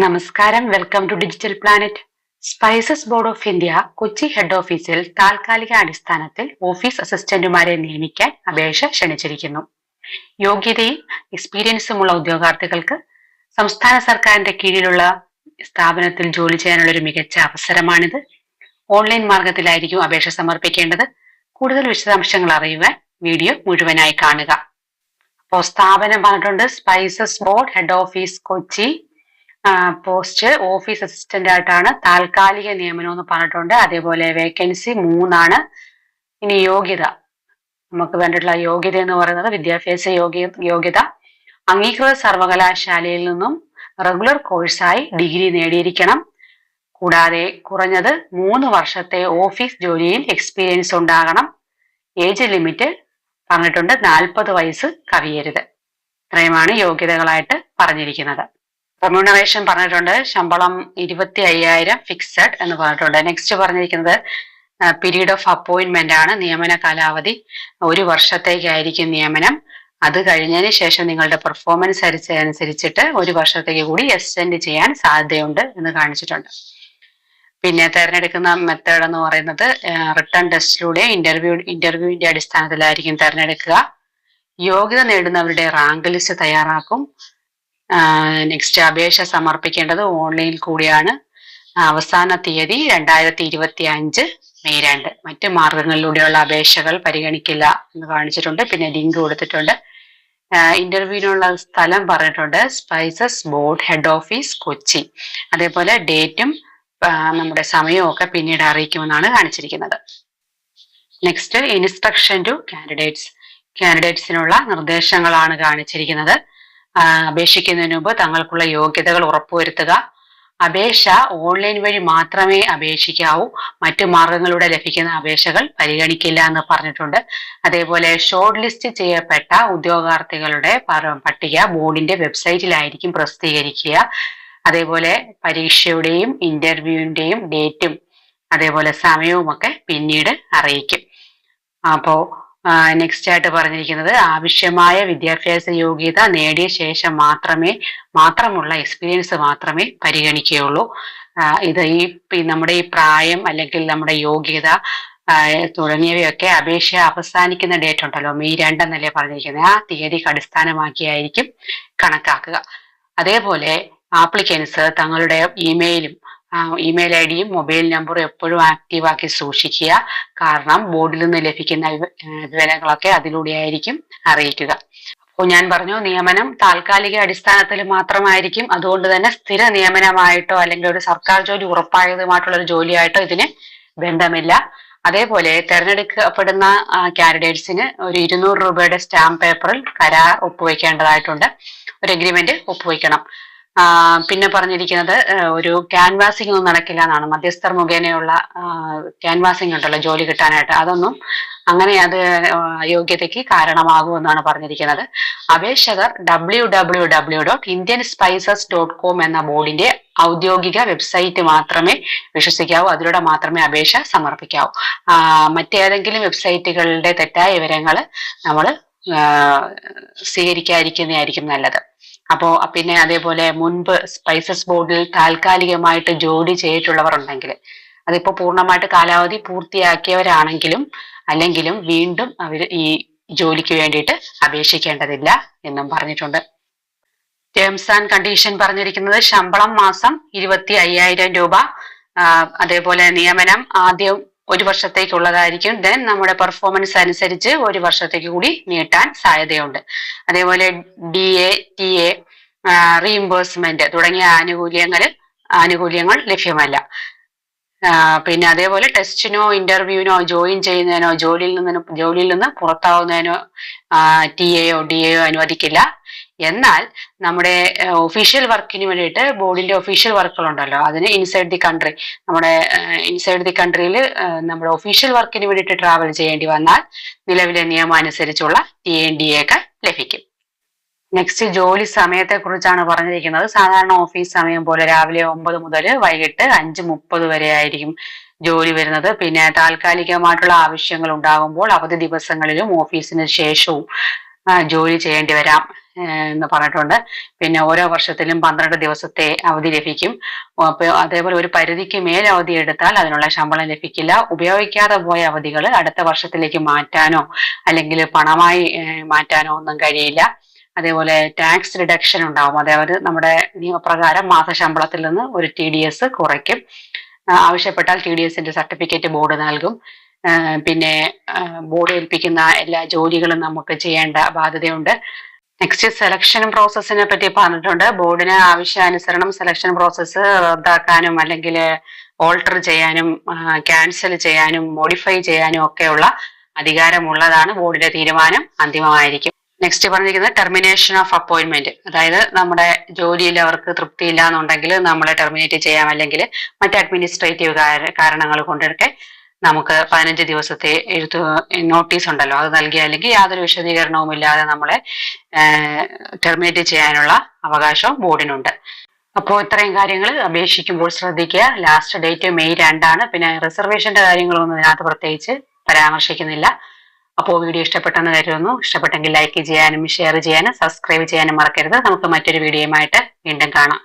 നമസ്കാരം, welcome to digital planet. Spices board of India Kochi head ഓഫീസിൽ താൽക്കാലിക അടിസ്ഥാനത്തിൽ ഓഫീസ് അസിസ്റ്റന്റുമാരെ നിയമിക്കാൻ അപേക്ഷ ക്ഷണിച്ചിരിക്കുന്നു. യോഗ്യതയും എക്സ്പീരിയൻസുമുള്ള ഉദ്യോഗാർത്ഥികൾക്ക് സംസ്ഥാന സർക്കാരിന്റെ കീഴിലുള്ള സ്ഥാപനത്തിൽ ജോലി ചെയ്യാനുള്ള ഒരു മികച്ച അവസരമാണിത്. ഓൺലൈൻ മാർഗത്തിലായിരിക്കും അപേക്ഷ സമർപ്പിക്കേണ്ടത്. കൂടുതൽ വിശദാംശങ്ങൾ അറിയുവാൻ വീഡിയോ മുഴുവനായി കാണുക. അപ്പോൾ സ്ഥാപനം പറഞ്ഞിട്ടുണ്ട് spices board head office Kochi. Post office assistant ആയിട്ടാണ്, താൽക്കാലിക നിയമനം എന്ന് പറഞ്ഞിട്ടുണ്ട്. അതേപോലെ വേക്കൻസി 3 ഇനി യോഗ്യത, നമുക്ക് വേണ്ടിയിട്ടുള്ള യോഗ്യത എന്ന് പറയുന്നത് വിദ്യാഭ്യാസ യോഗ്യത അംഗീകൃത സർവകലാശാലയിൽ നിന്നും റെഗുലർ കോഴ്സായി ഡിഗ്രി നേടിയിരിക്കണം. കൂടാതെ കുറഞ്ഞത് 3 വർഷത്തെ ഓഫീസ് ജോലിയിൽ എക്സ്പീരിയൻസ് ഉണ്ടാകണം. ഏജ് ലിമിറ്റ് പറഞ്ഞിട്ടുണ്ട് 40 വയസ്സ് കവിയരുത്. ഇത്രയുമാണ് യോഗ്യതകളായിട്ട് പറഞ്ഞിരിക്കുന്നത്. റെമ്യൂണറേഷൻ പറഞ്ഞിട്ടുണ്ട്, ശമ്പളം 25,000 ഫിക്സഡ് എന്ന് പറഞ്ഞിട്ടുണ്ട്. നെക്സ്റ്റ് പറഞ്ഞിരിക്കുന്നത് പീരീഡ് ഓഫ് അപ്പോയിന്റ്മെന്റ് ആണ്. നിയമന കാലാവധി 1 വർഷത്തേക്കായിരിക്കും നിയമനം. അത് കഴിഞ്ഞതിന് ശേഷം നിങ്ങളുടെ പെർഫോമൻസ് അനുസരിച്ചിട്ട് 1 വർഷത്തേക്ക് കൂടി എക്സ്റ്റെൻഡ് ചെയ്യാൻ സാധ്യതയുണ്ട് എന്ന് കാണിച്ചിട്ടുണ്ട്. പിന്നെ തെരഞ്ഞെടുക്കുന്ന മെത്തേഡ് എന്ന് പറയുന്നത് റിട്ടേൺ ടെസ്റ്റിലൂടെ ഇന്റർവ്യൂവിന്റെ അടിസ്ഥാനത്തിലായിരിക്കും തെരഞ്ഞെടുക്കുക. യോഗ്യത നേടുന്നവരുടെ റാങ്ക് ലിസ്റ്റ് തയ്യാറാക്കും. നെക്സ്റ്റ് അപേക്ഷ സമർപ്പിക്കേണ്ടത് ഓൺലൈനിൽ കൂടിയാണ്. അവസാന തീയതി 2025 മെയ് 2. മറ്റ് മാർഗങ്ങളിലൂടെയുള്ള അപേക്ഷകൾ പരിഗണിക്കില്ല എന്ന് കാണിച്ചിട്ടുണ്ട്. പിന്നെ ലിങ്ക് കൊടുത്തിട്ടുണ്ട്. ഇന്റർവ്യൂവിനുള്ള സ്ഥലം പറഞ്ഞിട്ടുണ്ട് spices board head office Kochi. അതേപോലെ ഡേറ്റും നമ്മുടെ സമയവും ഒക്കെ പിന്നീട് അറിയിക്കുമെന്നാണ് കാണിച്ചിരിക്കുന്നത്. നെക്സ്റ്റ് ഇൻസ്ട്രക്ഷൻ ടു കാൻഡിഡേറ്റ്സിനുള്ള നിർദ്ദേശങ്ങളാണ് കാണിച്ചിരിക്കുന്നത്. അപേക്ഷിക്കുന്നതിന് മുമ്പ് തങ്ങൾക്കുള്ള യോഗ്യതകൾ ഉറപ്പുവരുത്തുക. അപേക്ഷ ഓൺലൈൻ വഴി മാത്രമേ അപേക്ഷിക്കാവൂ. മറ്റു മാർഗങ്ങളിലൂടെ ലഭിക്കുന്ന അപേക്ഷകൾ പരിഗണിക്കില്ല എന്ന് പറഞ്ഞിട്ടുണ്ട്. അതേപോലെ ഷോർട്ട് ലിസ്റ്റ് ചെയ്യപ്പെട്ട ഉദ്യോഗാർത്ഥികളുടെ പട്ടിക ബോർഡിന്റെ വെബ്സൈറ്റിലായിരിക്കും പ്രസിദ്ധീകരിക്കുക. അതേപോലെ പരീക്ഷയുടെയും ഇന്റർവ്യൂവിന്റെയും ഡേറ്റും അതേപോലെ സമയവും ഒക്കെ പിന്നീട് അറിയിക്കും. അപ്പോ നെക്സ്റ്റ് ആയിട്ട് പറഞ്ഞിരിക്കുന്നത് ആവശ്യമായ വിദ്യാഭ്യാസ യോഗ്യത നേടിയ ശേഷം മാത്രമുള്ള എക്സ്പീരിയൻസ് മാത്രമേ പരിഗണിക്കുകയുള്ളൂ. ഇത് നമ്മുടെ ഈ പ്രായം അല്ലെങ്കിൽ നമ്മുടെ യോഗ്യത തുടങ്ങിയവയൊക്കെ അപേക്ഷ അവസാനിക്കുന്ന ഡേറ്റ് ഉണ്ടല്ലോ, മെയ് 2 എന്നല്ലേ പറഞ്ഞിരിക്കുന്നത്, ആ തീയതിക്ക് അടിസ്ഥാനമാക്കിയായിരിക്കും കണക്കാക്കുക. അതേപോലെ ആപ്ലിക്കൻസ് തങ്ങളുടെ ഇമെയിൽ ഐ ഡിയും മൊബൈൽ നമ്പറും എപ്പോഴും ആക്റ്റീവാക്കി സൂക്ഷിക്കുക. കാരണം ബോർഡിൽ നിന്ന് ലഭിക്കുന്ന വിവരങ്ങളൊക്കെ അതിലൂടെയായിരിക്കും അറിയിക്കുക. അപ്പോൾ ഞാൻ പറഞ്ഞു, നിയമനം താൽക്കാലിക അടിസ്ഥാനത്തിൽ മാത്രമായിരിക്കും. അതുകൊണ്ട് തന്നെ സ്ഥിര നിയമനമായിട്ടോ അല്ലെങ്കിൽ ഒരു സർക്കാർ ജോലി ഉറപ്പായതുമായിട്ടുള്ള ഒരു ജോലിയായിട്ടോ ഇതിന് ബന്ധമില്ല. അതേപോലെ തെരഞ്ഞെടുക്കപ്പെടുന്ന കാൻഡിഡേറ്റ്സിന് ഒരു 200 രൂപയുടെ സ്റ്റാമ്പ് പേപ്പറിൽ കരാർ ഒപ്പുവെക്കേണ്ടതായിട്ടുണ്ട്. ഒരു എഗ്രിമെന്റ് ഒപ്പുവെക്കണം. പിന്നെ പറഞ്ഞിരിക്കുന്നത് ഒരു ക്യാൻവാസിംഗ് ഒന്നും നടക്കില്ല എന്നാണ്. മധ്യസ്ഥർ മുഖേനയുള്ള ക്യാൻവാസിംഗ് ഉണ്ടല്ലോ ജോലി കിട്ടാനായിട്ട്, അതൊന്നും അങ്ങനെ അത് അയോഗ്യതയ്ക്ക് കാരണമാകുമെന്നാണ് പറഞ്ഞിരിക്കുന്നത്. അപേക്ഷകർ www.indianspices.com എന്ന ബോർഡിന്റെ ഔദ്യോഗിക വെബ്സൈറ്റ് മാത്രമേ വിശ്വസിക്കാവൂ. അതിലൂടെ മാത്രമേ അപേക്ഷ സമർപ്പിക്കാവൂ. മറ്റേതെങ്കിലും വെബ്സൈറ്റുകളുടെ തെറ്റായ വിവരങ്ങൾ നമ്മൾ സ്വീകരിക്കാതിരിക്കുന്നതായിരിക്കും നല്ലത്. പിന്നെ അതേപോലെ മുൻപ് സ്പൈസസ് ബോർഡിൽ താൽക്കാലികമായിട്ട് ജോലി ചെയ്തിട്ടുള്ളവർ ഉണ്ടെങ്കിൽ, അതിപ്പോ പൂർണ്ണമായിട്ട് കാലാവധി പൂർത്തിയാക്കിയവരാണെങ്കിലും അല്ലെങ്കിലും വീണ്ടും അവർ ഈ ജോലിക്ക് വേണ്ടിയിട്ട് അപേക്ഷിക്കേണ്ടതില്ല എന്നും പറഞ്ഞിട്ടുണ്ട്. ടേംസ് ആൻഡ് കണ്ടീഷൻ പറഞ്ഞിരിക്കുന്നത് ശമ്പളം മാസം 25,000 രൂപ. അതേപോലെ നിയമനം ആദ്യം 1 വർഷത്തേക്കുള്ളതായിരിക്കും. ദെൻ നമ്മുടെ പെർഫോമൻസ് അനുസരിച്ച് 1 വർഷത്തേക്ക് കൂടി നീട്ടാൻ സാധ്യതയുണ്ട്. അതേപോലെ DA, TA, റീഇംബേഴ്സ്മെന്റ് തുടങ്ങിയ ആനുകൂല്യങ്ങൾ ലഭ്യമല്ല. പിന്നെ അതേപോലെ ടെസ്റ്റിനോ ഇന്റർവ്യൂവിനോ ജോയിൻ ചെയ്യുന്നതിനോ ജോലിയിൽ നിന്ന് പുറത്താവുന്നതിനോ TA-യോ DA-യോ അനുവദിക്കില്ല. എന്നാൽ നമ്മുടെ ഒഫീഷ്യൽ വർക്കിന് വേണ്ടിയിട്ട് ബോർഡിന്റെ ഒഫീഷ്യൽ വർക്കുകൾ ഉണ്ടല്ലോ, അതിന് ഇൻസൈഡ് ദി കൺട്രിയിൽ നമ്മുടെ ഒഫീഷ്യൽ വർക്കിന് വേണ്ടിയിട്ട് ട്രാവൽ ചെയ്യേണ്ടി വന്നാൽ നിലവിലെ നിയമം അനുസരിച്ചുള്ള TA-DA ഒക്കെ ലഭിക്കും. നെക്സ്റ്റ് ജോലി സമയത്തെ കുറിച്ചാണ് പറഞ്ഞിരിക്കുന്നത്. സാധാരണ ഓഫീസ് സമയം പോലെ രാവിലെ 9 മുതൽ വൈകിട്ട് 5:30 വരെ ആയിരിക്കും ജോലി വരുന്നത്. പിന്നെ താൽക്കാലികമായിട്ടുള്ള ആവശ്യങ്ങൾ ഉണ്ടാകുമ്പോൾ അവധി ദിവസങ്ങളിലും ഓഫീസിന് ശേഷവും ജോലി ചെയ്യേണ്ടി വരാം. എന്ന് പറഞ്ഞിട്ടുണ്ട്. പിന്നെ ഓരോ വർഷത്തിലും 12 ദിവസത്തെ അവധി ലഭിക്കും. അപ്പോൾ അതേപോലെ ഒരു പരിധിക്ക് മേൽ അവധി എടുത്താൽ അതിനുള്ള ശമ്പളം ലഭിക്കില്ല. ഉപയോഗിക്കാതെ പോയ അവധികൾ അടുത്ത വർഷത്തിലേക്ക് മാറ്റാനോ അല്ലെങ്കിൽ പണമായി മാറ്റാനോ ഒന്നും കഴിയില്ല. അതേപോലെ ടാക്സ് റിഡക്ഷൻ ഉണ്ടാവും. അതായത് നമ്മുടെ നിയമപ്രകാരം മാസശമ്പളത്തിൽ നിന്ന് ഒരു TDS കുറയ്ക്കും. ആവശ്യപ്പെട്ടാൽ TDSന്റെ സർട്ടിഫിക്കറ്റ് ബോർഡ് നൽകും. പിന്നെ ബോർഡ് ഏൽപ്പിക്കുന്ന എല്ലാ ജോലികളും നമുക്ക് ചെയ്യേണ്ട ബാധ്യതയുണ്ട്. നെക്സ്റ്റ് സെലക്ഷൻ പ്രോസസ്സിനെ പറ്റി പറഞ്ഞിട്ടുണ്ട്. ബോർഡിന് ആവശ്യാനുസരണം സെലക്ഷൻ പ്രോസസ്സ് റദ്ദാക്കാനും അല്ലെങ്കിൽ ഓൾട്ടർ ചെയ്യാനും ക്യാൻസൽ ചെയ്യാനും മോഡിഫൈ ചെയ്യാനും ഒക്കെയുള്ള അധികാരമുള്ളതാണ്. ബോർഡിന്റെ തീരുമാനം അന്തിമമായിരിക്കും. നെക്സ്റ്റ് പറഞ്ഞിരിക്കുന്നത് ടെർമിനേഷൻ ഓഫ് അപ്പോയിന്റ്മെന്റ്. അതായത് നമ്മുടെ ജോലിയിൽ അവർക്ക് തൃപ്തിയില്ല എന്നുണ്ടെങ്കിൽ നമ്മളെ ടെർമിനേറ്റ് ചെയ്യാം, അല്ലെങ്കിൽ മറ്റ് അഡ്മിനിസ്ട്രേറ്റീവ് കാരണങ്ങൾ കൊണ്ടൊക്കെ നമുക്ക് 15 ദിവസത്തെ നോട്ടീസ് ഉണ്ടല്ലോ, അത് നൽകിയ അല്ലെങ്കിൽ യാതൊരു വിശദീകരണവും ഇല്ലാതെ നമ്മളെ ടെർമിനേറ്റ് ചെയ്യാനുള്ള അവകാശവും ബോർഡിനുണ്ട്. അപ്പോൾ ഇത്രയും കാര്യങ്ങൾ അപേക്ഷിക്കുമ്പോൾ ശ്രദ്ധിക്കുക. ലാസ്റ്റ് ഡേറ്റ് മെയ് 2 പിന്നെ റിസർവേഷന്റെ കാര്യങ്ങളൊന്നും ഇതിനകത്ത് പ്രത്യേകിച്ച് പരാമർശിക്കുന്നില്ല. അപ്പോൾ വീഡിയോ ഇഷ്ടപ്പെട്ടെന്ന് കരുതുന്നു. ഇഷ്ടപ്പെട്ടെങ്കിൽ ലൈക്ക് ചെയ്യാനും ഷെയർ ചെയ്യാനും സബ്സ്ക്രൈബ് ചെയ്യാനും മറക്കരുത്. നമുക്ക് മറ്റൊരു വീഡിയോയുമായിട്ട് വീണ്ടും കാണാം.